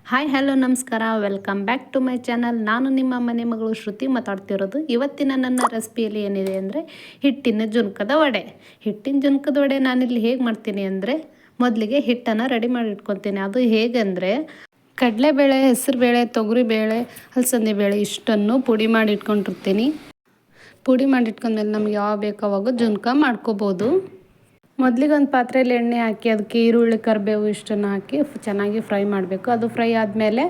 Hi hello ನಮಸ್ಕಾರ, welcome back to my channel. ನಾನು ನಿಮ್ಮ ಮನೆ ಮಗಳು ಶ್ರುತಿ ಮಾತಾಡ್ತಿರೋದು. ಇವತ್ತಿನ ನನ್ನ ರೆಸಿಪಿಯಲ್ಲಿ ಏನಿದೆ ಅಂದರೆ ಹಿಟ್ಟಿನ ಜುನ್ಕದ ವಡೆ. ಹಿಟ್ಟಿನ ಜುನ್ಕದ ವಡೆ ನಾನಿಲ್ಲಿ ಹೇಗೆ ಮಾಡ್ತೀನಿ ಅಂದರೆ, ಮೊದಲಿಗೆ ಹಿಟ್ಟನ್ನು ರೆಡಿ ಮಾಡಿ ಇಟ್ಕೊತೀನಿ. ಅದು ಹೇಗೆಂದರೆ, ಕಡಲೆಬೇಳೆ, ಹೆಸರುಬೇಳೆ, ತೊಗರಿಬೇಳೆ, ಹಲಸಂದೆ ಬೇಳೆ ಇಷ್ಟನ್ನು ಪುಡಿ ಮಾಡಿ ಇಟ್ಕೊಂಡಿರ್ತೀನಿ. ಪುಡಿ ಮಾಡಿ ಇಟ್ಕೊಂಡ್ಮೇಲೆ ನಮ್ಗೆ ಯಾವ ಬೇಕು ಅವಾಗ ಜುನ್ಕ ಮಾಡ್ಕೋಬೋದು. ಮೊದಲಿಗೆ ಒಂದು ಪಾತ್ರೆಯಲ್ಲಿ ಎಣ್ಣೆ ಹಾಕಿ ಅದಕ್ಕೆ ಈರುಳ್ಳಿ, ಕರಿಬೇವು ಇಷ್ಟನ್ನು ಹಾಕಿ ಚೆನ್ನಾಗಿ ಫ್ರೈ ಮಾಡಬೇಕು. ಅದು ಫ್ರೈ ಆದಮೇಲೆ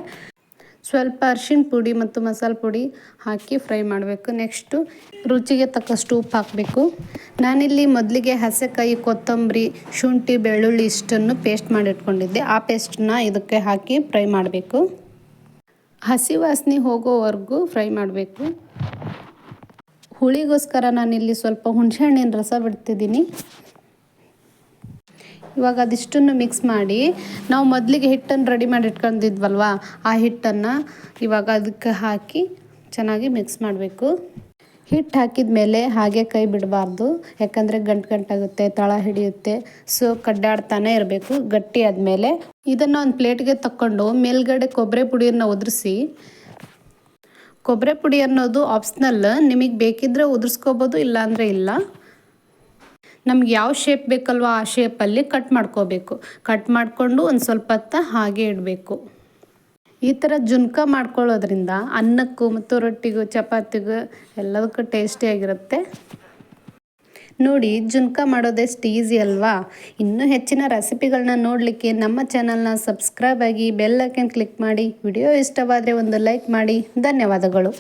ಸ್ವಲ್ಪ ಅರಿಶಿಣ ಪುಡಿ ಮತ್ತು ಮಸಾಲೆ ಪುಡಿ ಹಾಕಿ ಫ್ರೈ ಮಾಡಬೇಕು. ನೆಕ್ಸ್ಟು ರುಚಿಗೆ ತಕ್ಕಷ್ಟು ಉಪ್ಪು ಹಾಕಬೇಕು. ನಾನಿಲ್ಲಿ ಮೊದಲಿಗೆ ಹಸೆಕಾಯಿ, ಕೊತ್ತಂಬರಿ, ಶುಂಠಿ, ಬೆಳ್ಳುಳ್ಳಿ ಇಷ್ಟನ್ನು ಪೇಸ್ಟ್ ಮಾಡಿ ಇಟ್ಕೊಂಡಿದ್ದೆ. ಆ ಪೇಸ್ಟನ್ನ ಇದಕ್ಕೆ ಹಾಕಿ ಫ್ರೈ ಮಾಡಬೇಕು. ಹಸಿ ವಾಸನೆ ಹೋಗೋವರೆಗೂ ಫ್ರೈ ಮಾಡಬೇಕು. ಹುಳಿಗೋಸ್ಕರ ನಾನಿಲ್ಲಿ ಸ್ವಲ್ಪ ಹುಣಸೆಹಣ್ಣಿನ ರಸ ಬಿಡ್ತಿದ್ದೀನಿ. ಇವಾಗ ಅದಿಷ್ಟನ್ನು ಮಿಕ್ಸ್ ಮಾಡಿ ನಾವು ಮೊದಲಿಗೆ ಹಿಟ್ಟನ್ನು ರೆಡಿ ಮಾಡಿ ಇಟ್ಕೊಂಡಿದ್ವಲ್ವ, ಆ ಹಿಟ್ಟನ್ನು ಇವಾಗ ಅದಕ್ಕೆ ಹಾಕಿ ಚೆನ್ನಾಗಿ ಮಿಕ್ಸ್ ಮಾಡಬೇಕು. ಹಿಟ್ಟು ಹಾಕಿದ ಮೇಲೆ ಹಾಗೆ ಕೈ ಬಿಡಬಾರ್ದು, ಯಾಕಂದರೆ ಗಂಟಾಗುತ್ತೆ, ತಳ ಹಿಡಿಯುತ್ತೆ. ಸೊ ಕಡ್ಡಾಡ್ತಾನೆ ಇರಬೇಕು. ಗಟ್ಟಿ ಆದಮೇಲೆ ಇದನ್ನು ಒಂದು ಪ್ಲೇಟ್ಗೆ ತಕ್ಕೊಂಡು ಮೇಲ್ಗಡೆ ಕೊಬ್ಬರಿ ಪುಡಿಯನ್ನು ಉದುರಿಸಿ, ಕೊಬ್ಬರಿ ಪುಡಿ ಅನ್ನೋದು ಆಪ್ಷನಲ್, ನಿಮಗೆ ಬೇಕಿದ್ದರೆ ಉದುರಿಸ್ಕೋಬೋದು, ಇಲ್ಲಾಂದರೆ ಇಲ್ಲ. ನಮ್ಗೆ ಯಾವ ಶೇಪ್ ಬೇಕಲ್ವ ಆ ಶೇಪಲ್ಲಿ ಕಟ್ ಮಾಡ್ಕೋಬೇಕು. ಕಟ್ ಮಾಡಿಕೊಂಡು ಒಂದು ಸ್ವಲ್ಪ ಹೊತ್ತು ಹಾಗೆ ಇಡಬೇಕು. ಈ ಥರ ಜುನ್ಕ ಮಾಡ್ಕೊಳ್ಳೋದ್ರಿಂದ ಅನ್ನಕ್ಕೂ ಮತ್ತು ರೊಟ್ಟಿಗೂ, ಚಪಾತಿಗೂ ಎಲ್ಲದಕ್ಕೂ ಟೇಸ್ಟಿಯಾಗಿರುತ್ತೆ. ನೋಡಿ, ಜುನ್ಕ ಮಾಡೋದೆಷ್ಟು ಈಸಿ ಅಲ್ವಾ. ಇನ್ನೂ ಹೆಚ್ಚಿನ ರೆಸಿಪಿಗಳನ್ನ ನೋಡಲಿಕ್ಕೆ ನಮ್ಮ ಚಾನಲ್ನ ಸಬ್ಸ್ಕ್ರೈಬ್ ಆಗಿ, ಬೆಲ್ ಐಕನ್ ಕ್ಲಿಕ್ ಮಾಡಿ. ವಿಡಿಯೋ ಇಷ್ಟವಾದರೆ ಒಂದು ಲೈಕ್ ಮಾಡಿ. ಧನ್ಯವಾದಗಳು.